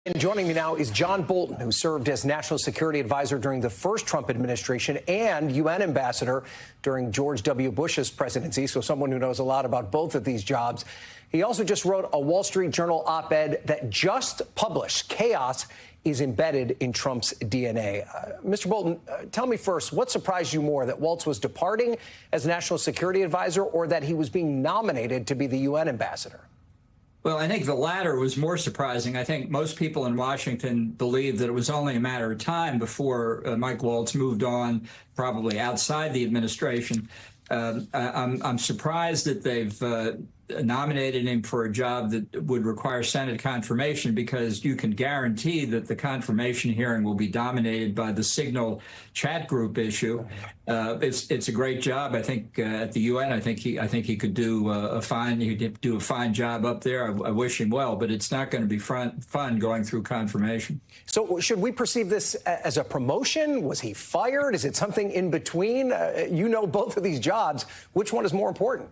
And joining me now is John Bolton, who served as National Security Advisor during the first Trump administration and UN Ambassador during George W. Bush's presidency, so someone who knows a lot about both of these jobs. He also just wrote a Wall Street Journal op-ed that just published. Chaos is embedded in Trump's DNA. Mr. Bolton, tell me first, what surprised you more, that Waltz was departing as National Security Advisor or that he was being nominated to be the UN Ambassador? Well, I think the latter was more surprising. I think most people in Washington believed that it was only a matter of time before Mike Waltz moved on, probably outside the administration. I'm surprised that they've nominated him for a job that would require Senate confirmation, because you can guarantee that the confirmation hearing will be dominated by the Signal chat group issue. It's a great job. I think at the UN, I think he could do a fine job up there. I wish him well, but it's not going to be fun going through confirmation. So should we perceive this as a promotion? Was he fired? Is it something in between? You know both of these jobs. Which one is more important?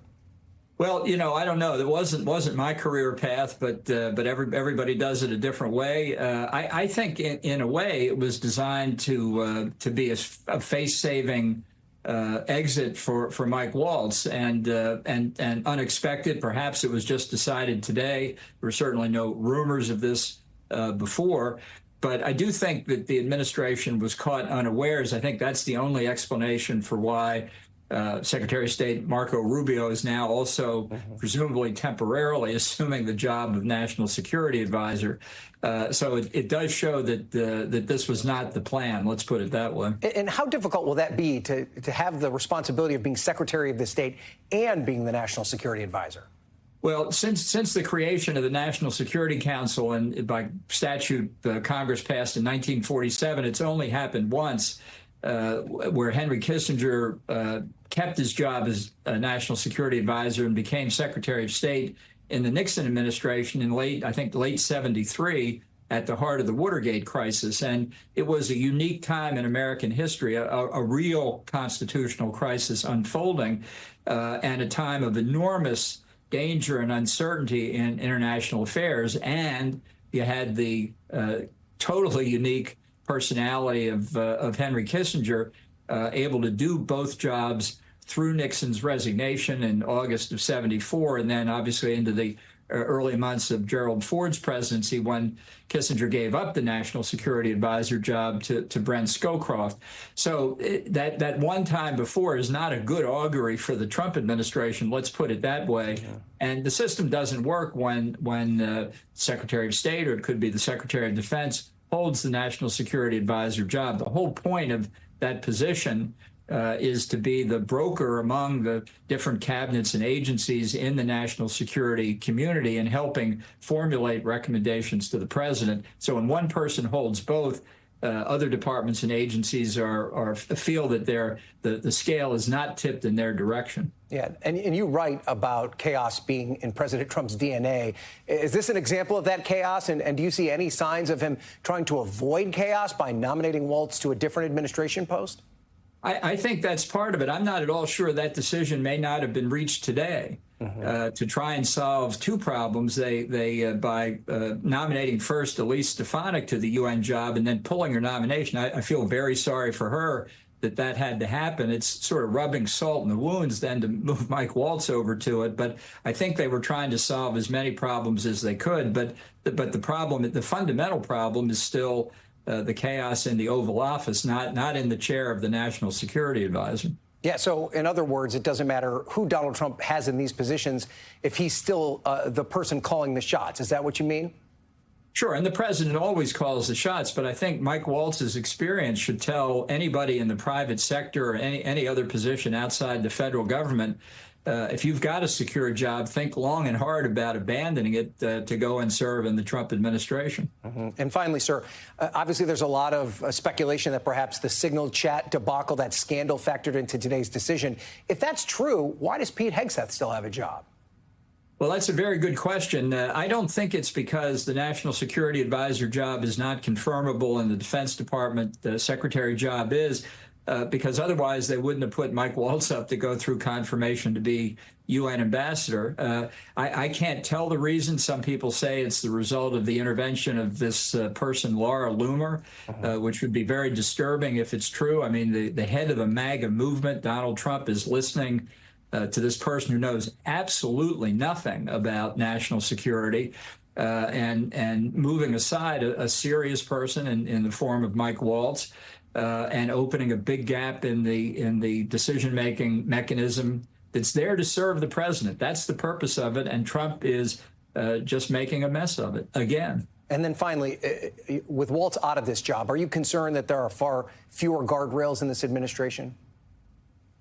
Well, you know, I don't know. That wasn't my career path, but everybody does it a different way. I think in a way it was designed to be a face-saving exit for Mike Waltz, and unexpected. Perhaps it was just decided today. There were certainly no rumors of this before. But I do think that the administration was caught unawares. I think that's the only explanation for why Secretary of State Marco Rubio is now also presumably temporarily assuming the job of National Security Advisor. So it does show that this was not the plan. Let's put it that way. And how difficult will that be to have the responsibility of being Secretary of the State and being the National Security Advisor? Well, since the creation of the National Security Council, and by statute Congress passed in 1947, it's only happened once, where Henry Kissinger kept his job as a National Security Advisor and became Secretary of State in the Nixon administration in late 73, at the heart of the Watergate crisis. And it was a unique time in American history, a real constitutional crisis unfolding, and a time of enormous danger and uncertainty in international affairs. And you had the totally unique personality of Henry Kissinger, able to do both jobs through Nixon's resignation in August of '74, and then obviously into the early months of Gerald Ford's presidency, when Kissinger gave up the National Security Advisor job to Brent Scowcroft. So that one time before is not a good augury for the Trump administration, let's put it that way. Yeah. And the system doesn't work when Secretary of State, or it could be the Secretary of Defense, holds the National Security Advisor job. The whole point of that position is to be the broker among the different cabinets and agencies in the national security community and helping formulate recommendations to the president. So when one person holds both, other departments and agencies feel that the scale is not tipped in their direction. Yeah, and you write about chaos being in President Trump's DNA. Is this an example of that chaos? And do you see any signs of him trying to avoid chaos by nominating Waltz to a different administration post? I think that's part of it. I'm not at all sure that decision may not have been reached today. To try and solve two problems. By nominating first Elise Stefanik to the UN job and then pulling her nomination, I feel very sorry for her that had to happen. It's sort of rubbing salt in the wounds then to move Mike Waltz over to it. But I think they were trying to solve as many problems as they could. But the fundamental problem is still the chaos in the Oval Office, not in the chair of the National Security Advisor. Yeah, so in other words, it doesn't matter who Donald Trump has in these positions if he's still the person calling the shots. Is that what you mean? Sure, and the president always calls the shots, but I think Mike Waltz's experience should tell anybody in the private sector or any other position outside the federal government, if you've got a secure job, think long and hard about abandoning it to go and serve in the Trump administration. And finally, sir, obviously there's a lot of speculation that perhaps the Signal chat debacle, that scandal, factored into today's decision. If that's true, why does Pete Hegseth still have a job? Well, that's a very good question. I don't think it's because the National Security Advisor job is not confirmable and the Defense Department Secretary job is. because otherwise they wouldn't have put Mike Waltz up to go through confirmation to be UN ambassador. I can't tell the reason. Some people say it's the result of the intervention of this person, Laura Loomer, which would be very disturbing if it's true. I mean, the head of the MAGA movement, Donald Trump, is listening to this person who knows absolutely nothing about national security. And moving aside a serious person in the form of Mike Waltz, and opening a big gap in the decision-making mechanism that's there to serve the president. That's the purpose of it, and Trump is just making a mess of it again. And then finally, with Waltz out of this job, are you concerned that there are far fewer guardrails in this administration?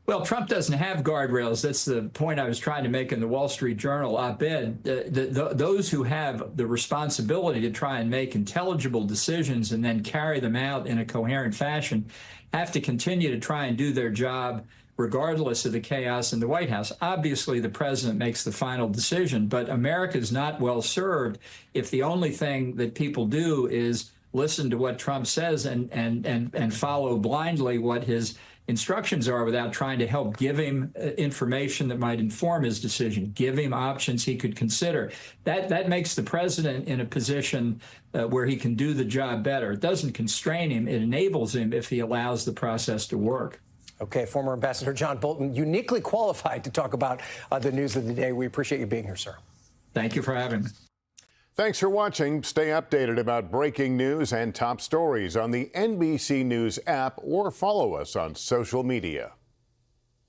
Well, Trump doesn't have guardrails. That's the point I was trying to make in the Wall Street Journal op-ed. Those who have the responsibility to try and make intelligible decisions and then carry them out in a coherent fashion have to continue to try and do their job regardless of the chaos in the White House. Obviously, the president makes the final decision, but America is not well served if the only thing that people do is listen to what Trump says and follow blindly what his instructions are without trying to help give him information that might inform his decision, give him options he could consider. That makes the president in a position where he can do the job better. It doesn't constrain him. It enables him if he allows the process to work. Okay, former Ambassador John Bolton, uniquely qualified to talk about the news of the day. We appreciate you being here, sir. Thank you for having me. Thanks for watching. Stay updated about breaking news and top stories on the NBC News app or follow us on social media.